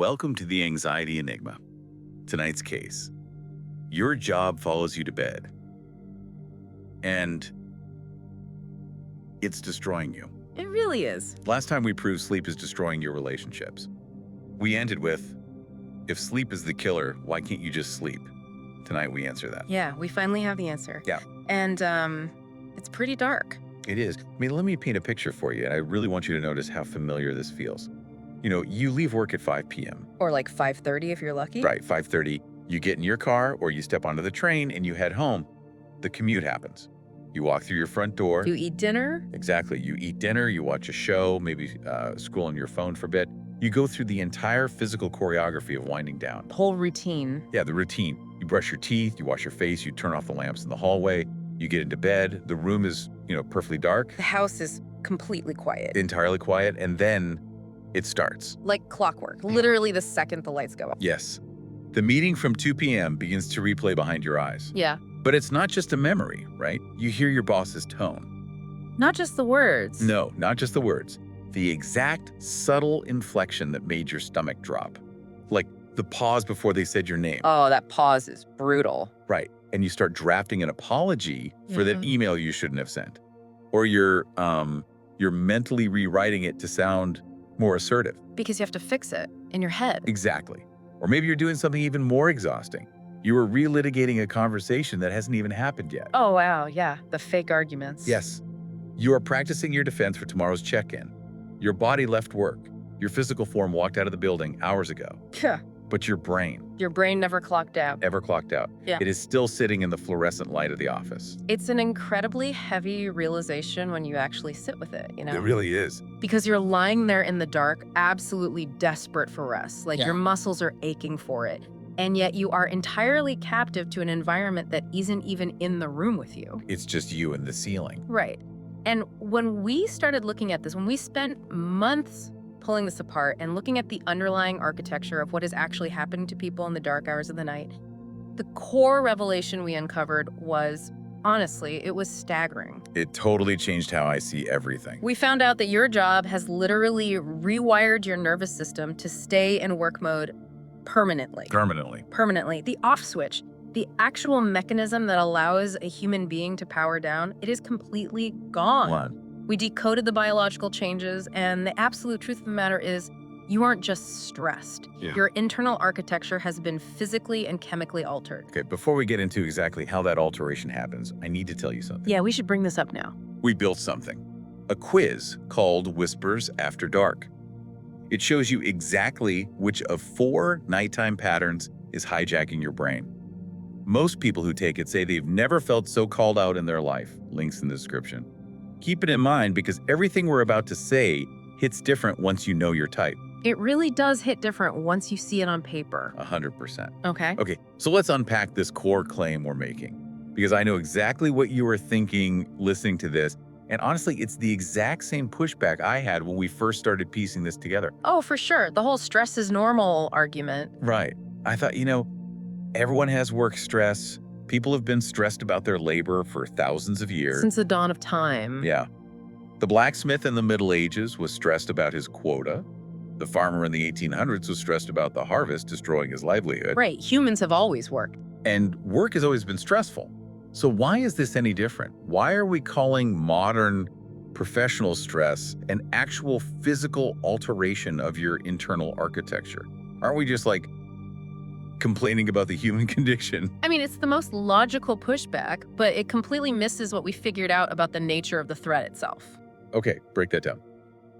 Welcome to the Anxiety Enigma. Tonight's case. Your job follows you to bed, and it's destroying you. It really is. Last time we proved sleep is destroying your relationships. We ended with, if sleep is the killer, why can't you just sleep? Tonight we answer that. Yeah, we finally have the answer. Yeah. And it's pretty dark. It is. I mean, let me paint a picture for you, and I really want you to notice how familiar this feels. You know, you leave work at 5 p.m. Or like 5:30 if you're lucky. Right, 5:30. You get in your car or you step onto the train and you head home. The commute happens. You walk through your front door. You eat dinner. Exactly. You eat dinner, you watch a show, maybe scroll on your phone for a bit. You go through the entire physical choreography of winding down. Whole routine. Yeah, the routine. You brush your teeth, you wash your face, you turn off the lamps in the hallway, you get into bed. The room is, perfectly dark, The house is completely quiet. entirely quiet, and then it starts. Like clockwork. Literally the second the lights go up. Yes. The meeting from 2 p.m. begins to replay behind your eyes. Yeah. But it's not just a memory, right? You hear your boss's tone. Not just the words. No, not just the words. The exact subtle inflection that made your stomach drop. Like the pause before they said your name. Oh, that pause is brutal. Right. And you start drafting an apology for that Yeah. email you shouldn't have sent. Or you're mentally rewriting it to sound more assertive. Because you have to fix it in your head. Exactly. Or maybe you're doing something even more exhausting. You were relitigating a conversation that hasn't even happened yet. Oh, wow. Yeah. The fake arguments. Yes. You are practicing your defense for tomorrow's check-in. Your body left work. Your physical form walked out of the building hours ago. Yeah. But your brain Your brain never clocked out. never clocked out. Yeah. It is still sitting in the fluorescent light of the office. It's an incredibly heavy realization when you actually sit with it, It really is. Because you're lying there in the dark, absolutely desperate for rest. Like Yeah. your muscles are aching for it. And yet you are entirely captive to an environment that isn't even in the room with you. It's just you and the ceiling. Right. And when we started looking at this, when we spent months pulling this apart and looking at the underlying architecture of what is actually happening to people in the dark hours of the night, the core revelation we uncovered was, honestly, it was staggering. It totally changed how I see everything. We found out that your job has literally rewired your nervous system to stay in work mode permanently. Permanently. The off switch, the actual mechanism that allows a human being to power down, it is completely gone. One. We decoded the biological changes, and the absolute truth of the matter is you aren't just stressed. Yeah. Your internal architecture has been physically and chemically altered. Okay, before we get into exactly how that alteration happens, I need to tell you something. Yeah, we should bring this up now. We built something. A quiz called Whispers After Dark. It shows you exactly which of 4 nighttime patterns is hijacking your brain. Most people who take it say they've never felt so called out in their life. Links in the description. Keep it in mind because everything we're about to say hits different once you know your type. It really does hit different once you see it on paper. 100%. Okay? Okay, so let's unpack this core claim we're making, because I know exactly what you were thinking listening to this, and honestly, it's the exact same pushback I had when we first started piecing this together. Oh, for sure. The whole stress is normal argument. Right. I thought, everyone has work stress. People have been stressed about their labor for thousands of years. Since the dawn of time. Yeah. The blacksmith in the Middle Ages was stressed about his quota. The farmer in the 1800s was stressed about the harvest destroying his livelihood. Right. Humans have always worked. And work has always been stressful. So why is this any different? Why are we calling modern professional stress an actual physical alteration of your internal architecture? Aren't we just complaining about the human condition? I mean, it's the most logical pushback, but it completely misses what we figured out about the nature of the threat itself. Okay, break that down.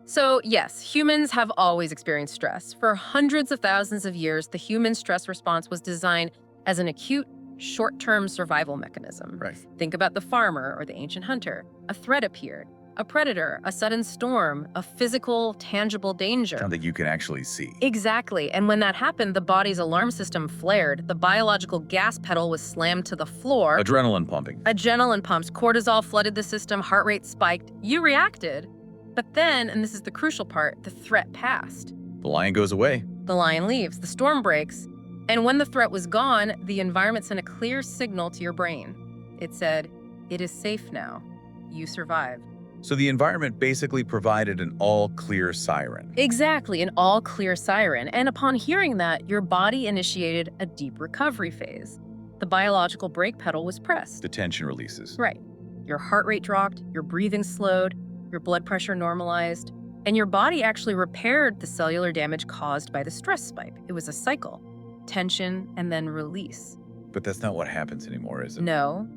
So, yes, humans have always experienced stress. For hundreds of thousands of years, the human stress response was designed as an acute, short-term survival mechanism. Right. Think about the farmer or the ancient hunter. A threat appeared. A predator, a sudden storm, a physical, tangible danger. Something you can actually see. Exactly. And when that happened, the body's alarm system flared. The biological gas pedal was slammed to the floor. Adrenaline pumping. Adrenaline pumps, cortisol flooded the system, heart rate spiked. You reacted. But then, and this is the crucial part, the threat passed. The lion goes away. The lion leaves, the storm breaks. And when the threat was gone, the environment sent a clear signal to your brain. It said, "It is safe now. You survived." So the environment basically provided an all-clear siren. Exactly, an all-clear siren. And upon hearing that, your body initiated a deep recovery phase. The biological brake pedal was pressed. The tension releases. Right. Your heart rate dropped, your breathing slowed, your blood pressure normalized, and your body actually repaired the cellular damage caused by the stress spike. It was a cycle. Tension and then release. But that's not what happens anymore, is it? No.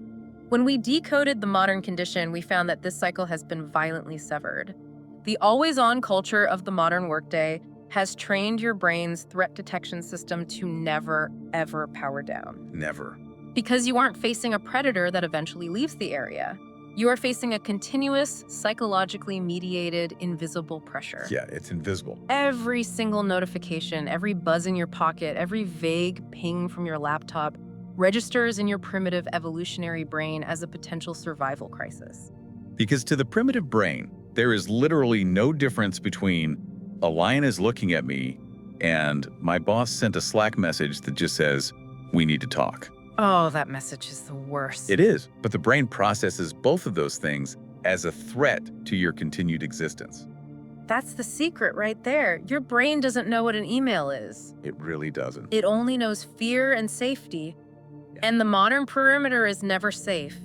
When we decoded the modern condition, we found that this cycle has been violently severed. The always-on culture of the modern workday has trained your brain's threat detection system to never, ever power down. Never. Because you aren't facing a predator that eventually leaves the area. You are facing a continuous, psychologically mediated, invisible pressure. Yeah, it's invisible. Every single notification, every buzz in your pocket, every vague ping from your laptop registers in your primitive evolutionary brain as a potential survival crisis. Because to the primitive brain, there is literally no difference between a lion is looking at me and my boss sent a Slack message that just says, we need to talk. Oh, that message is the worst. It is, but the brain processes both of those things as a threat to your continued existence. That's the secret right there. Your brain doesn't know what an email is. It really doesn't. It only knows fear and safety. Yeah. And the modern perimeter is never safe.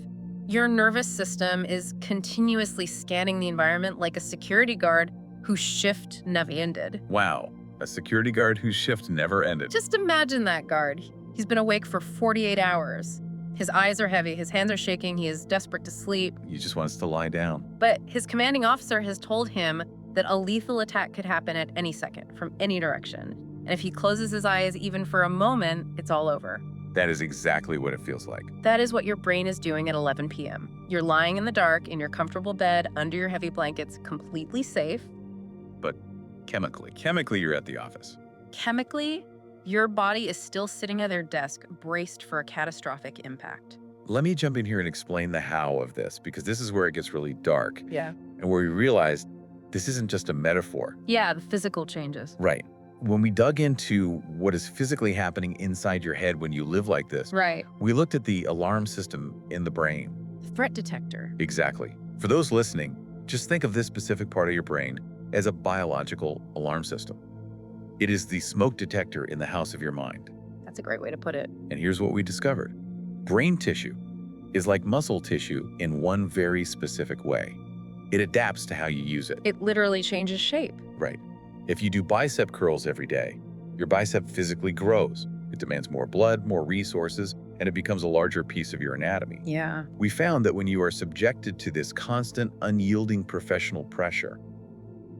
Your nervous system is continuously scanning the environment like a security guard whose shift never ended. Wow, a security guard whose shift never ended. Just imagine that guard. He's been awake for 48 hours. His eyes are heavy, his hands are shaking, he is desperate to sleep. He just wants to lie down. But his commanding officer has told him that a lethal attack could happen at any second, from any direction. And if he closes his eyes even for a moment, it's all over. That is exactly what it feels like. That is what your brain is doing at 11 p.m. You're lying in the dark in your comfortable bed under your heavy blankets, completely safe. But chemically you're at the office. Chemically, your body is still sitting at their desk, braced for a catastrophic impact. Let me jump in here and explain the how of this, because this is where it gets really dark Yeah. and where we realize this isn't just a metaphor. Yeah, the physical changes. Right. When we dug into what is physically happening inside your head when you live like this, Right. we looked at the alarm system in the brain. Threat detector. Exactly. For those listening, just think of this specific part of your brain as a biological alarm system. It is the smoke detector in the house of your mind. That's a great way to put it. And here's what we discovered. Brain tissue is like muscle tissue in one very specific way. It adapts to how you use it. It literally changes shape. Right. If you do bicep curls every day, your bicep physically grows. It demands more blood, more resources, and it becomes a larger piece of your anatomy. Yeah. We found that when you are subjected to this constant, unyielding professional pressure,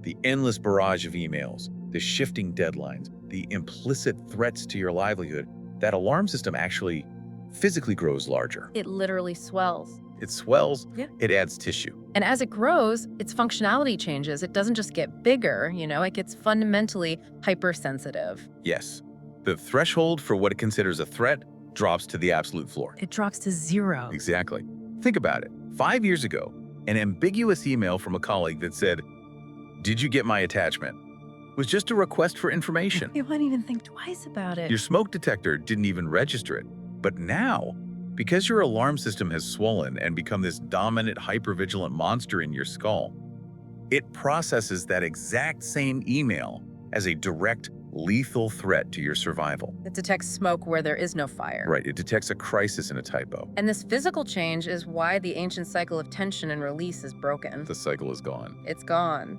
the endless barrage of emails, the shifting deadlines, the implicit threats to your livelihood, that alarm system actually physically grows larger. It literally swells. It swells, Yeah. it adds tissue. And as it grows, its functionality changes. It doesn't just get bigger, it gets fundamentally hypersensitive. Yes, the threshold for what it considers a threat drops to the absolute floor. It drops to 0. Exactly. Think about it. 5 years ago, an ambiguous email from a colleague that said, "Did you get my attachment?" was just a request for information. You wouldn't even think twice about it. Your smoke detector didn't even register it. But now, because your alarm system has swollen and become this dominant, hypervigilant monster in your skull, it processes that exact same email as a direct, lethal threat to your survival. It detects smoke where there is no fire. Right, it detects a crisis in a typo. And this physical change is why the ancient cycle of tension and release is broken. The cycle is gone. It's gone.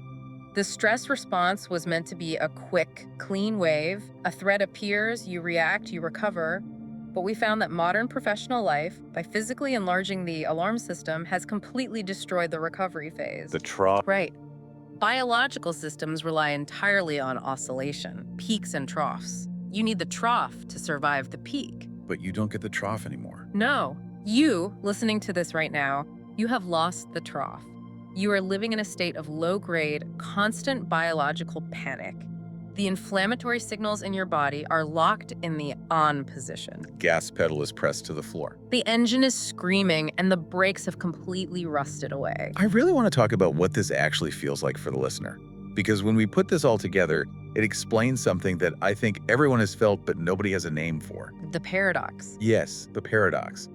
The stress response was meant to be a quick, clean wave. A threat appears, you react, you recover. But we found that modern professional life, by physically enlarging the alarm system, has completely destroyed the recovery phase. The trough. Right. Biological systems rely entirely on oscillation, peaks and troughs. You need the trough to survive the peak. But you don't get the trough anymore. No, you, listening to this right now, you have lost the trough. You are living in a state of low-grade, constant biological panic. The inflammatory signals in your body are locked in the on position. Gas pedal is pressed to the floor. The engine is screaming and the brakes have completely rusted away. I really want to talk about what this actually feels like for the listener. Because when we put this all together, it explains something that I think everyone has felt but nobody has a name for. The paradox. Yes, the paradox.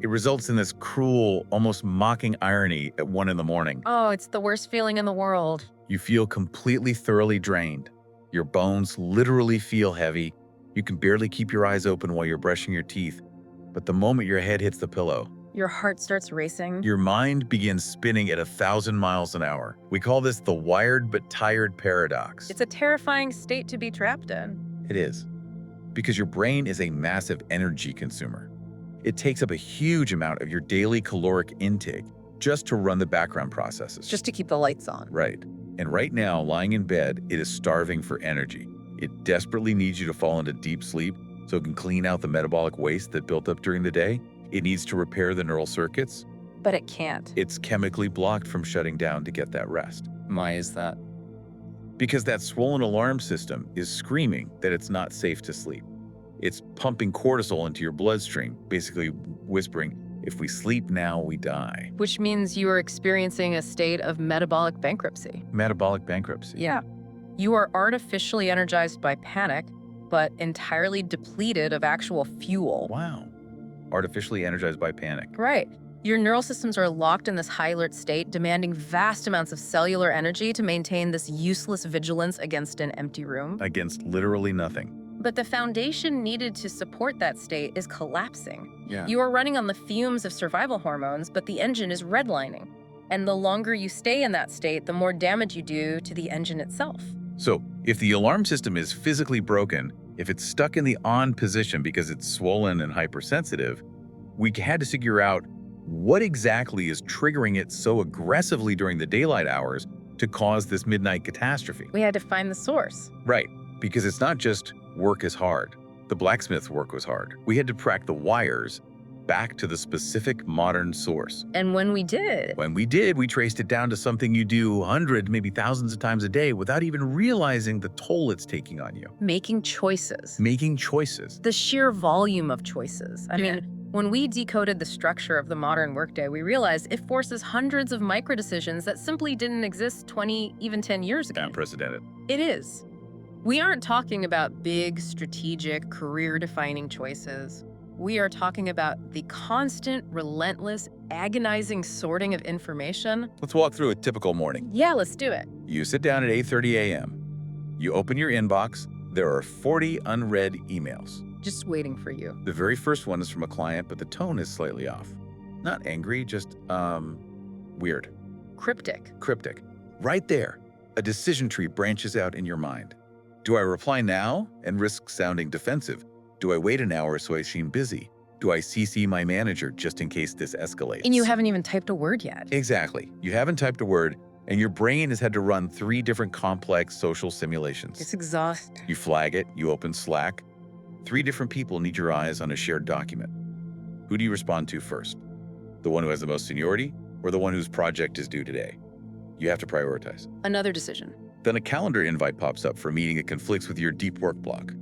It results in this cruel, almost mocking irony at 1 in the morning. Oh, it's the worst feeling in the world. You feel completely thoroughly drained. Your bones literally feel heavy. You can barely keep your eyes open while you're brushing your teeth. But the moment your head hits the pillow, Your heart starts racing. your mind begins spinning at 1,000 miles an hour. We call this the wired but tired paradox. It's a terrifying state to be trapped in. It is. Because your brain is a massive energy consumer. It takes up a huge amount of your daily caloric intake just to run the background processes. Just to keep the lights on. Right. And right now, lying in bed, it is starving for energy. It desperately needs you to fall into deep sleep so it can clean out the metabolic waste that built up during the day. It needs to repair the neural circuits. But it can't. It's chemically blocked from shutting down to get that rest. Why is that? Because that swollen alarm system is screaming that it's not safe to sleep. It's pumping cortisol into your bloodstream, basically whispering, if we sleep now, we die. Which means you are experiencing a state of metabolic bankruptcy. Metabolic bankruptcy. Yeah. You are artificially energized by panic, but entirely depleted of actual fuel. Wow. Artificially energized by panic. Right. Your neural systems are locked in this high alert state, demanding vast amounts of cellular energy to maintain this useless vigilance against an empty room. Against literally nothing. But the foundation needed to support that state is collapsing. Yeah. You are running on the fumes of survival hormones, but the engine is redlining. And the longer you stay in that state, the more damage you do to the engine itself. So, if the alarm system is physically broken, if it's stuck in the on position because it's swollen and hypersensitive, we had to figure out what exactly is triggering it so aggressively during the daylight hours to cause this midnight catastrophe. We had to find the source. Right, because it's not just work is hard. The blacksmith's work was hard. We had to track the wires back to the specific modern source. And when we did, When we did, we traced it down to something you do hundreds, maybe thousands of times a day without even realizing the toll it's taking on you. making choices. Making choices. The sheer volume of choices. I mean, when we decoded the structure of the modern workday, we realized it forces hundreds of micro decisions that simply didn't exist 20, even 10 years ago. Unprecedented. It is. We aren't talking about big, strategic, career-defining choices. We are talking about the constant, relentless, agonizing sorting of information. Let's walk through a typical morning. Yeah, let's do it. You sit down at 8:30 a.m. You open your inbox. There are 40 unread emails. Just waiting for you. The very first one is from a client, but the tone is slightly off. Not angry, just, weird. Cryptic. Cryptic. Right there, a decision tree branches out in your mind. Do I reply now and risk sounding defensive? Do I wait an hour so I seem busy? Do I CC my manager just in case this escalates? And you haven't even typed a word yet. Exactly. You haven't typed a word, and your brain has had to run 3 different complex social simulations. It's exhausting. You flag it, you open Slack. 3 different people need your eyes on a shared document. Who do you respond to first? The one who has the most seniority, or the one whose project is due today? You have to prioritize. Another decision. Then a calendar invite pops up for a meeting that conflicts with your deep work block.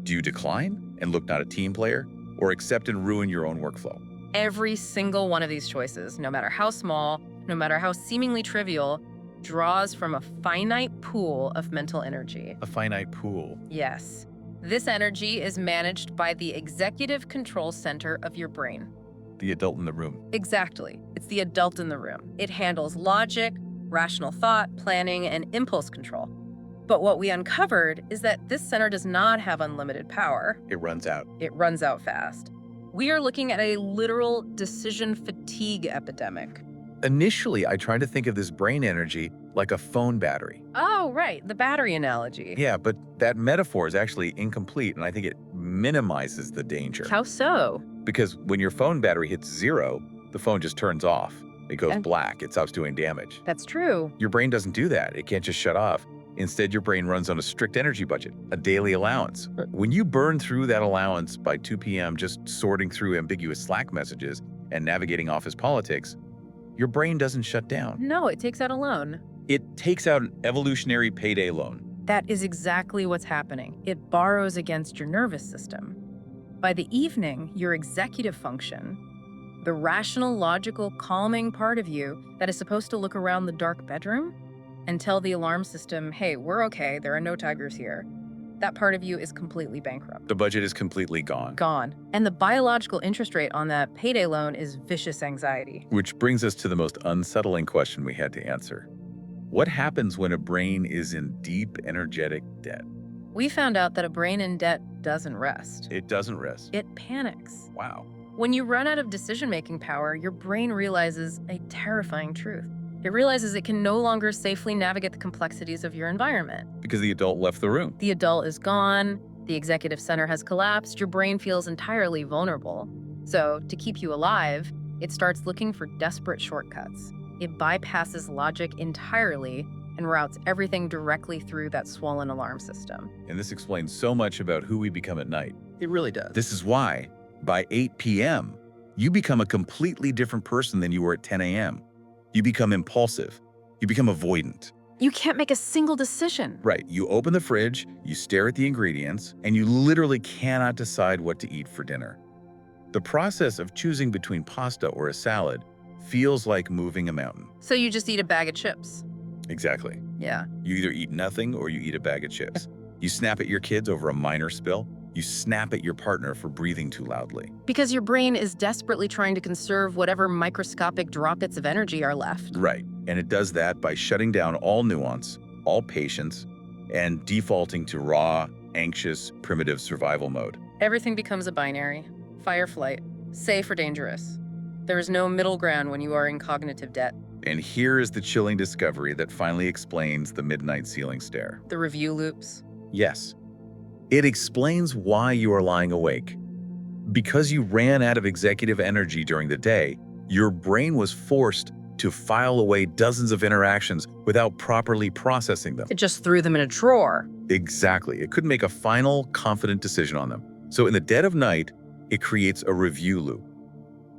Do you decline and look not a team player, or accept and ruin your own workflow? Every single one of these choices, no matter how small, no matter how seemingly trivial, draws from a finite pool of mental energy. A finite pool. Yes. This energy is managed by the executive control center of your brain. The adult in the room. Exactly. It's the adult in the room. It handles logic, rational thought, planning, and impulse control. But what we uncovered is that this center does not have unlimited power. It runs out. It runs out fast. We are looking at a literal decision fatigue epidemic. Initially, I tried to think of this brain energy like a phone battery. Oh, right, the battery analogy. Yeah, but that metaphor is actually incomplete, and I think it minimizes the danger. How so? Because when your phone battery hits 0, the phone just turns off. It goes Okay. black. It stops doing damage. That's true. Your brain doesn't do that. It can't just shut off. Instead, your brain runs on a strict energy budget, a daily allowance. When you burn through that allowance by 2 p.m. just sorting through ambiguous Slack messages and navigating office politics, your brain doesn't shut down. No, it takes out a loan. It takes out an evolutionary payday loan. That is exactly what's happening. It borrows against your nervous system. By the evening, your executive function, the rational, logical, calming part of you that is supposed to look around the dark bedroom and tell the alarm system, hey, we're okay, there are no tigers here, that part of you is completely bankrupt. The budget is completely gone. Gone. And the biological interest rate on that payday loan is vicious anxiety. Which brings us to the most unsettling question we had to answer. What happens when a brain is in deep energetic debt? We found out that a brain in debt doesn't rest. It doesn't rest. It panics. Wow. When you run out of decision-making power, your brain realizes a terrifying truth. It realizes it can no longer safely navigate the complexities of your environment. Because the adult left the room. The adult is gone, the executive center has collapsed, your brain feels entirely vulnerable. So, to keep you alive, it starts looking for desperate shortcuts. It bypasses logic entirely and routes everything directly through that swollen alarm system. And this explains so much about who we become at night. It really does. This is why, by 8 p.m., you become a completely different person than you were at 10 a.m. You become impulsive. You become avoidant. You can't make a single decision. Right. You open the fridge, you stare at the ingredients, and you literally cannot decide what to eat for dinner. The process of choosing between pasta or a salad feels like moving a mountain. So you just eat a bag of chips. Exactly. Yeah. You either eat nothing or you eat a bag of chips. You snap at your kids over a minor spill. You snap at your partner for breathing too loudly. Because your brain is desperately trying to conserve whatever microscopic droplets of energy are left. Right. And it does that by shutting down all nuance, all patience, and defaulting to raw, anxious, primitive survival mode. Everything becomes a binary. Fight or flight. Safe or dangerous. There is no middle ground when you are in cognitive debt. And here is the chilling discovery that finally explains the midnight ceiling stare. The review loops. Yes. It explains why you are lying awake. Because you ran out of executive energy during the day, your brain was forced to file away dozens of interactions without properly processing them. It just threw them in a drawer. Exactly. It couldn't make a final, confident decision on them. So in the dead of night, it creates a review loop.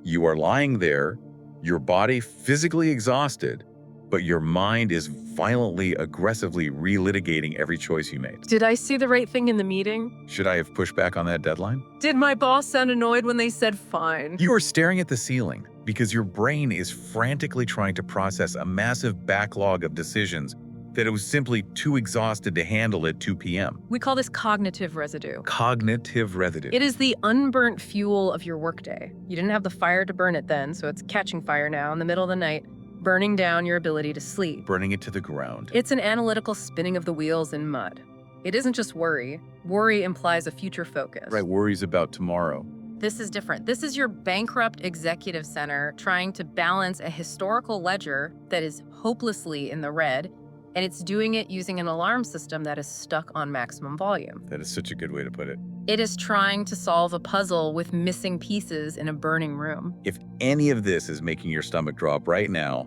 You are lying there, your body physically exhausted, but your mind is violently, aggressively relitigating every choice you made. Did I see the right thing in the meeting? Should I have pushed back on that deadline? Did my boss sound annoyed when they said fine? You are staring at the ceiling because your brain is frantically trying to process a massive backlog of decisions that it was simply too exhausted to handle at 2 p.m. We call this cognitive residue. Cognitive residue. It is the unburnt fuel of your workday. You didn't have the fire to burn it then, so it's catching fire now in the middle of the night, burning down your ability to sleep. Burning it to the ground. It's an analytical spinning of the wheels in mud. It isn't just worry. Worry implies a future focus. Right, worries about tomorrow. This is different. This is your bankrupt executive center trying to balance a historical ledger that is hopelessly in the red, and it's doing it using an alarm system that is stuck on maximum volume. That is such a good way to put it. It is trying to solve a puzzle with missing pieces in a burning room. If any of this is making your stomach drop right now,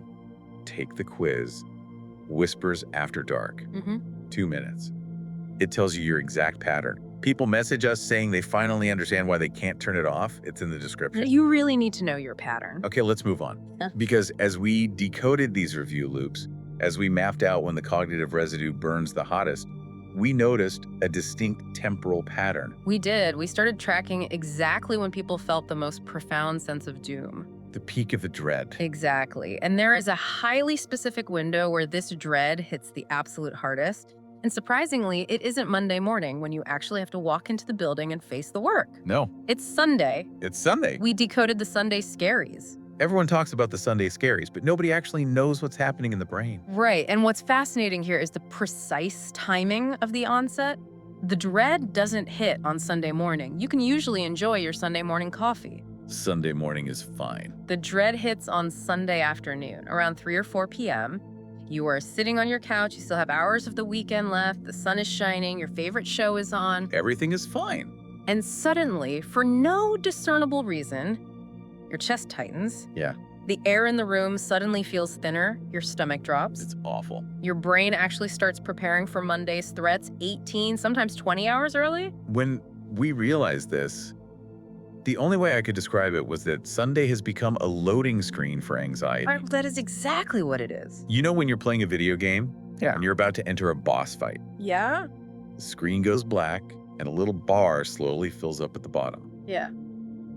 take the quiz. Whispers After Dark. 2 minutes. It tells you your exact pattern. People message us saying they finally understand why they can't turn it off. It's in the description. You really need to know your pattern. Okay, let's move on. Because as we decoded these review loops, as we mapped out when the cognitive residue burns the hottest, we noticed a distinct temporal pattern. We did. We started tracking exactly when people felt the most profound sense of doom. The peak of the dread. Exactly. And there is a highly specific window where this dread hits the absolute hardest. And surprisingly, it isn't Monday morning when you actually have to walk into the building and face the work. No, It's Sunday. it's Sunday. We decoded the Sunday scaries. Everyone talks about the Sunday scaries, but nobody actually knows what's happening in the brain. Right. And what's fascinating here is the precise timing of the onset. The dread doesn't hit on Sunday morning. You can usually enjoy your Sunday morning coffee. Sunday morning is fine. The dread hits on Sunday afternoon, around 3 or 4 p.m. You are sitting on your couch, you still have hours of the weekend left, the sun is shining, your favorite show is on, Everything is fine. and suddenly, for no discernible reason, your chest tightens. Yeah. The air in the room suddenly feels thinner, your stomach drops. It's awful. Your brain actually starts preparing for Monday's threats 18, sometimes 20 hours early. When we realized this, the only way I could describe it was that Sunday has become a loading screen for anxiety. That is exactly what it is. You know when you're playing a video game and you're about to enter a boss fight? Yeah? The screen goes black and a little bar slowly fills up at the bottom. Yeah.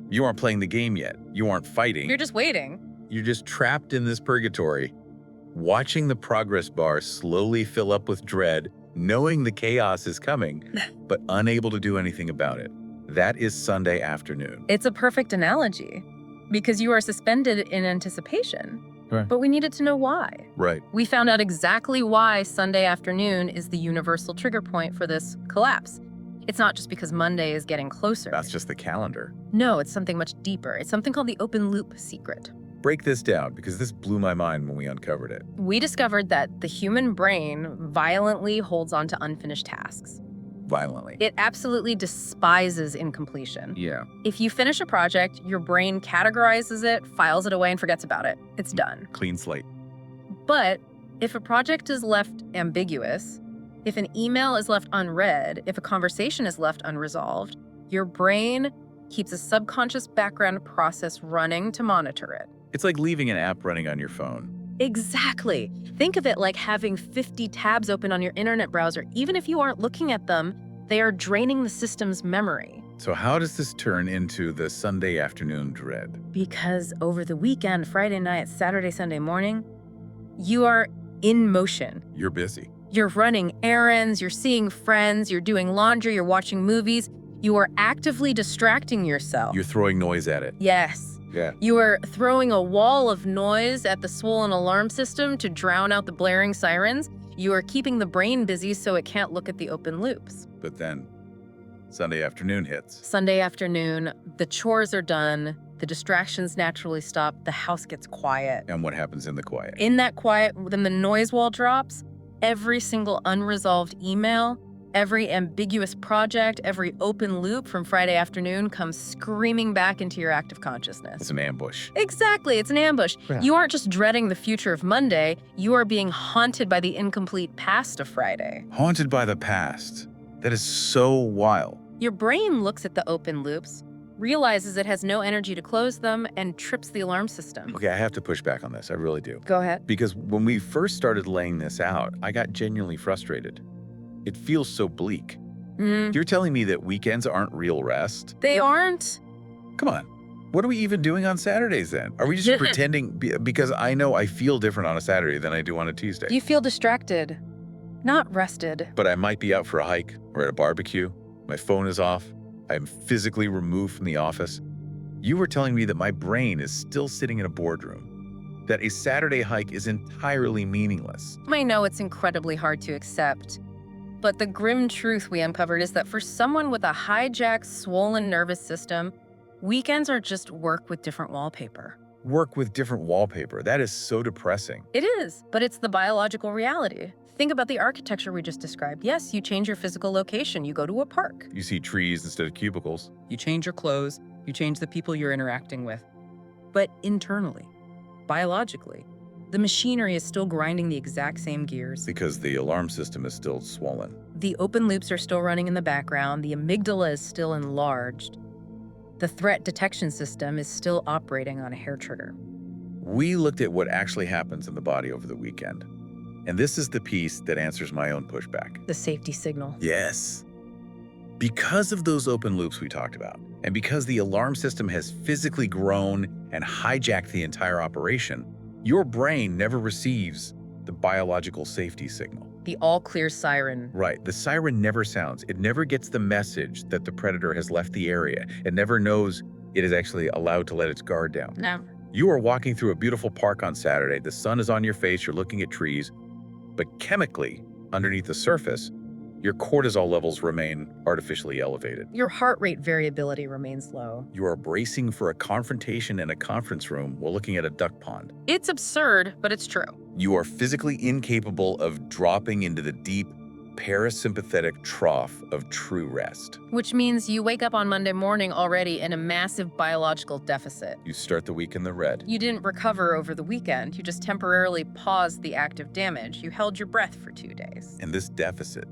You aren't playing the game yet. You aren't fighting. You're just waiting. You're just trapped in this purgatory, watching the progress bar slowly fill up with dread knowing the chaos is coming, but unable to do anything about it. That is Sunday afternoon. It's a perfect analogy because you are suspended in anticipation. Right. But we needed to know why. Right. We found out exactly why Sunday afternoon is the universal trigger point for this collapse. It's not just because Monday is getting closer. That's just the calendar. No, it's something much deeper. It's something called the open loop secret. Break this down, because this blew my mind when we uncovered it. We discovered that the human brain violently holds on to unfinished tasks. Violently. It absolutely despises incompletion. Yeah. If you finish a project, your brain categorizes it, files it away, and forgets about it. It's done. Clean slate. But if a project is left ambiguous, if an email is left unread, if a conversation is left unresolved, your brain keeps a subconscious background process running to monitor it. It's like leaving an app running on your phone. Exactly. Think of it like having 50 tabs open on your internet browser. Even if you aren't looking at them, they are draining the system's memory. So how does this turn into the Sunday afternoon dread? Because over the weekend, Friday night, Saturday, Sunday morning, you are in motion. You're busy. You're running errands, you're seeing friends, you're doing laundry, you're watching movies. You are actively distracting yourself. You're throwing noise at it. Yes. Yeah. You are throwing a wall of noise at the swollen alarm system to drown out the blaring sirens. You are keeping the brain busy so it can't look at the open loops. But then Sunday afternoon hits. Sunday afternoon, the chores are done, the distractions naturally stop, the house gets quiet. And what happens in the quiet? In that quiet, then the noise wall drops. Every single unresolved email, every ambiguous project, every open loop from Friday afternoon comes screaming back into your active consciousness. It's an ambush. Exactly, it's an ambush. Yeah. You aren't just dreading the future of Monday, you are being haunted by the incomplete past of Friday. Haunted by the past. That is so wild. Your brain looks at the open loops, realizes it has no energy to close them, and trips the alarm system. Okay, I have to push back on this. I really do. Go ahead. Because when we first started laying this out, I got genuinely frustrated. It feels so bleak. You're telling me that weekends aren't real rest? They aren't. Come on. What are we even doing on Saturdays then? Are we just pretending? Because I know I feel different on a Saturday than I do on a Tuesday. You feel distracted, not rested. But I might be out for a hike or at a barbecue. My phone is off. I'm physically removed from the office. You were telling me that my brain is still sitting in a boardroom, that a Saturday hike is entirely meaningless. I know it's incredibly hard to accept, but the grim truth we uncovered is that for someone with a hijacked, swollen nervous system, weekends are just work with different wallpaper. Work with different wallpaper. That is so depressing. It is, but it's the biological reality. Think about the architecture we just described. Yes, you change your physical location. You go to a park. You see trees instead of cubicles. You change your clothes. You change the people you're interacting with. But internally, biologically, the machinery is still grinding the exact same gears. Because the alarm system is still swollen. The open loops are still running in the background. The amygdala is still enlarged. The threat detection system is still operating on a hair trigger. We looked at what actually happens in the body over the weekend. And this is the piece that answers my own pushback. The safety signal. Yes. Because of those open loops we talked about, and because the alarm system has physically grown and hijacked the entire operation, your brain never receives the biological safety signal. The all-clear siren. Right. The siren never sounds. It never gets the message that the predator has left the area. It never knows it is actually allowed to let its guard down. No. You are walking through a beautiful park on Saturday. The sun is on your face. You're looking at trees. But chemically, underneath the surface, your cortisol levels remain artificially elevated. Your heart rate variability remains low. You are bracing for a confrontation in a conference room while looking at a duck pond. It's absurd, but it's true. You are physically incapable of dropping into the deep parasympathetic trough of true rest. Which means you wake up on Monday morning already in a massive biological deficit. You start the week in the red. You didn't recover over the weekend. You just temporarily paused the active damage. You held your breath for 2 days. And this deficit,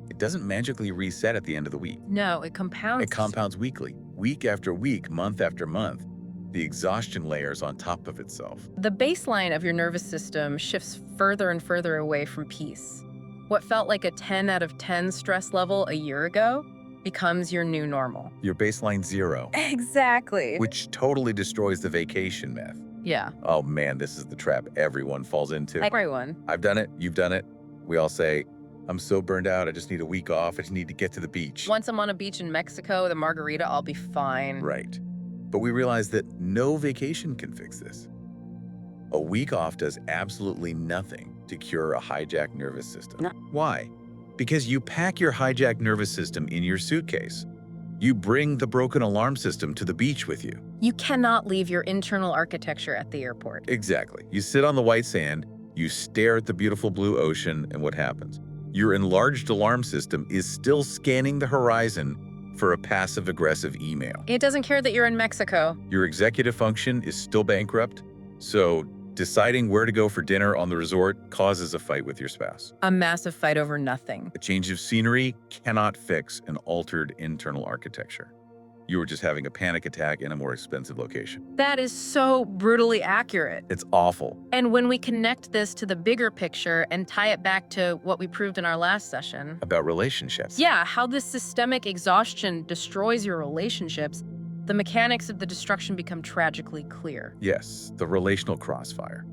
it doesn't magically reset at the end of the week. No, it compounds. It compounds weekly, week after week, month after month. The exhaustion layers on top of itself. The baseline of your nervous system shifts further and further away from peace. What felt like a 10 out of 10 stress level a year ago becomes your new normal. Your baseline 0. Exactly. Which totally destroys the vacation myth. Yeah. Oh man, this is the trap everyone falls into. Everyone. I've done it, you've done it. We all say, I'm so burned out, I just need a week off, I just need to get to the beach. Once I'm on a beach in Mexico with a margarita, I'll be fine. Right. But we realize that no vacation can fix this. A week off does absolutely nothing to cure a hijacked nervous system. No. Why? Because you pack your hijacked nervous system in your suitcase. You bring the broken alarm system to the beach with you. You cannot leave your internal architecture at the airport. Exactly. You sit on the white sand, you stare at the beautiful blue ocean, and what happens? Your enlarged alarm system is still scanning the horizon for a passive-aggressive email. It doesn't care that you're in Mexico. Your executive function is still bankrupt, so deciding where to go for dinner on the resort causes a fight with your spouse. A massive fight over nothing. A change of scenery cannot fix an altered internal architecture. You were just having a panic attack in a more expensive location. That is so brutally accurate. It's awful. And when we connect this to the bigger picture and tie it back to what we proved in our last session, About relationships. yeah, how this systemic exhaustion destroys your relationships, the mechanics of the destruction become tragically clear. Yes, the relational crossfire.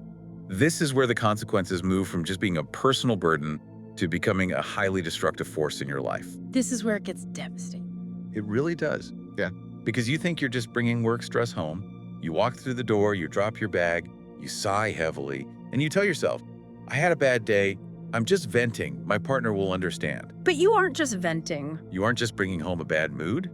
This is where the consequences move from just being a personal burden to becoming a highly destructive force in your life. This is where it gets devastating. It really does. Yeah. Because you think you're just bringing work stress home. You walk through the door, you drop your bag, you sigh heavily, and you tell yourself, I had a bad day. I'm just venting. My partner will understand. But you aren't just venting. You aren't just bringing home a bad mood.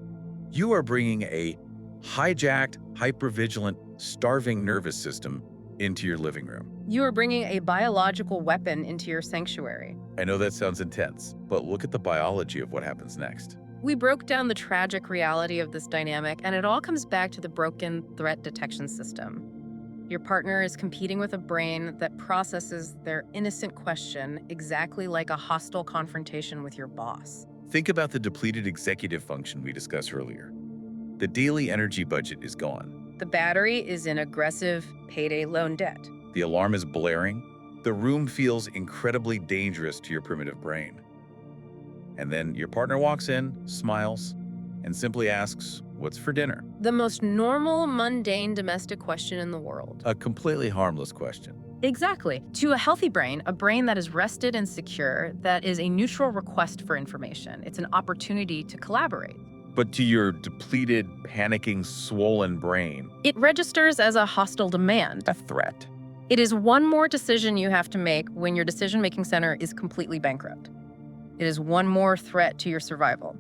You are bringing a hijacked, hypervigilant, starving nervous system into your living room. You are bringing a biological weapon into your sanctuary. I know that sounds intense, but look at the biology of what happens next. We broke down the tragic reality of this dynamic, and it all comes back to the broken threat detection system. Your partner is competing with a brain that processes their innocent question exactly like a hostile confrontation with your boss. Think about the depleted executive function we discussed earlier. The daily energy budget is gone. The battery is in aggressive payday loan debt. The alarm is blaring. The room feels incredibly dangerous to your primitive brain. And then your partner walks in, smiles, and simply asks, "What's for dinner?" The most normal, mundane domestic question in the world. A completely harmless question. Exactly. To a healthy brain, a brain that is rested and secure, that is a neutral request for information. It's an opportunity to collaborate. But to your depleted, panicking, swollen brain, It registers as a hostile demand. a threat. It is one more decision you have to make when your decision-making center is completely bankrupt. It is one more threat to your survival.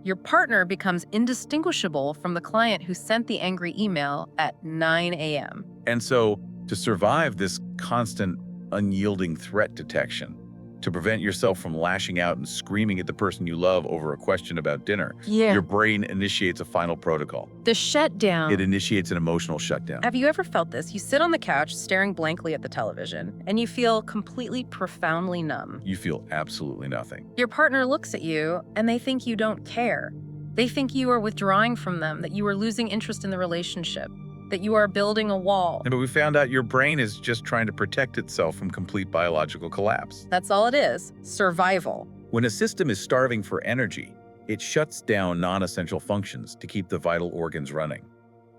Your partner becomes indistinguishable from the client who sent the angry email at 9 a.m. And so, to survive this constant, unyielding threat detection, to prevent yourself from lashing out and screaming at the person you love over a question about dinner, your brain initiates a final protocol. The shutdown. It initiates an emotional shutdown. Have you ever felt this? You sit on the couch staring blankly at the television, and you feel completely, profoundly numb. You feel absolutely nothing. Your partner looks at you, and they think you don't care. They think you are withdrawing from them, that you are losing interest in the relationship, that you are building a wall. But we found out your brain is just trying to protect itself from complete biological collapse. That's all it is, survival. When a system is starving for energy, it shuts down non-essential functions to keep the vital organs running.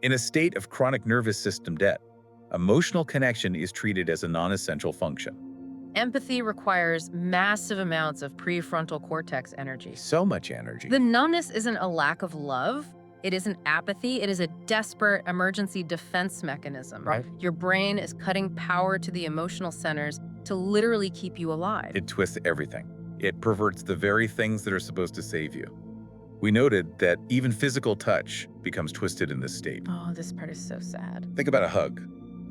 In a state of chronic nervous system debt, emotional connection is treated as a non-essential function. Empathy requires massive amounts of prefrontal cortex energy. So much energy. The numbness isn't a lack of love. It isn't apathy. It is a desperate emergency defense mechanism. Right. Your brain is cutting power to the emotional centers to literally keep you alive. It twists everything. It perverts the very things that are supposed to save you. We noted that even physical touch becomes twisted in this state. Oh, this part is so sad. Think about a hug.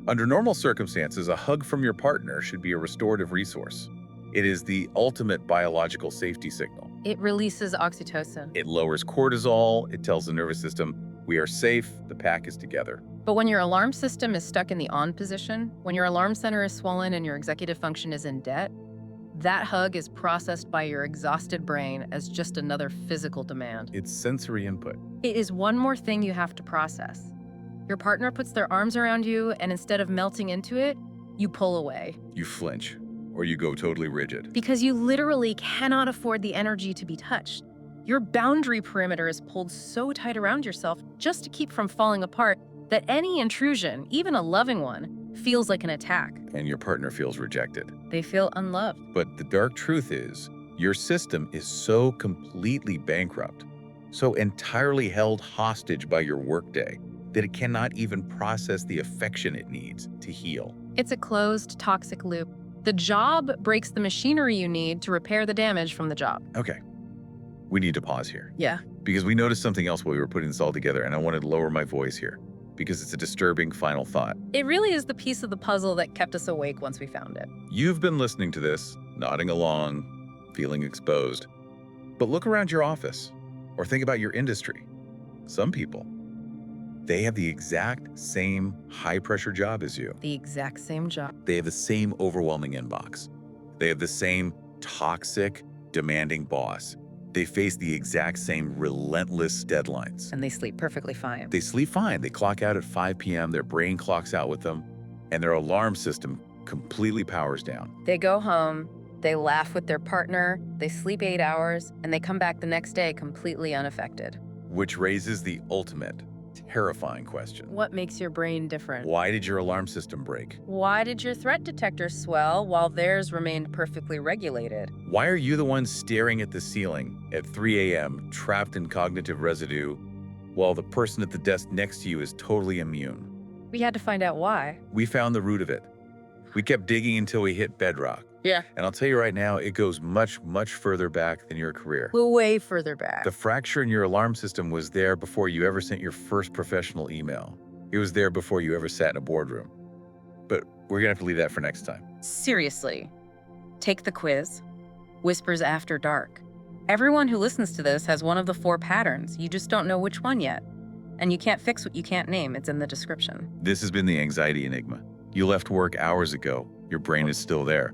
Under normal circumstances, a hug from your partner should be a restorative resource. It is the ultimate biological safety signal. It releases oxytocin. It lowers cortisol. It tells the nervous system, we are safe, the pack is together. But when your alarm system is stuck in the on position, when your alarm center is swollen and your executive function is in debt, that hug is processed by your exhausted brain as just another physical demand. It's sensory input. It is one more thing you have to process. Your partner puts their arms around you, and instead of melting into it, you pull away. You flinch, or you go totally rigid. Because you literally cannot afford the energy to be touched. Your boundary perimeter is pulled so tight around yourself just to keep from falling apart that any intrusion, even a loving one, feels like an attack. And your partner feels rejected. They feel unloved. But the dark truth is, Your system is so completely bankrupt, so entirely held hostage by your workday, that it cannot even process the affection it needs to heal. It's a closed, toxic loop. The job breaks the machinery you need to repair the damage from the job. Okay, we need to pause here Yeah. because we noticed something else while we were putting this all together, and I wanted to lower my voice here because it's a disturbing final thought. It really is the piece of the puzzle that kept us awake once we found it. You've been listening to this, nodding along, feeling exposed. But look around your office or think about your industry. Some people, they have the exact same high-pressure job as you. The exact same job. They have the same overwhelming inbox. They have the same toxic, demanding boss. They face the exact same relentless deadlines. And they sleep perfectly fine. They sleep fine. They clock out at 5 p.m., their brain clocks out with them, and their alarm system completely powers down. They go home, they laugh with their partner, they sleep 8 hours, and they come back the next day completely unaffected. Which raises the ultimate, terrifying question. What makes your brain different? Why did your alarm system break? Why did your threat detector swell while theirs remained perfectly regulated? Why are you the one staring at the ceiling at 3 a.m., trapped in cognitive residue, while the person at the desk next to you is totally immune? We had to find out why. We found the root of it. We kept digging until we hit bedrock. Yeah. And I'll tell you right now, it goes much, much further back than your career. Way further back. The fracture in your alarm system was there before you ever sent your first professional email. It was there before you ever sat in a boardroom. But we're gonna have to leave that for next time. Seriously. Take the quiz. Whispers After Dark. Everyone who listens to this has one of the 4 patterns. You just don't know which one yet. And you can't fix what you can't name. It's in the description. This has been the Anxiety Enigma. You left work hours ago. Your brain is still there.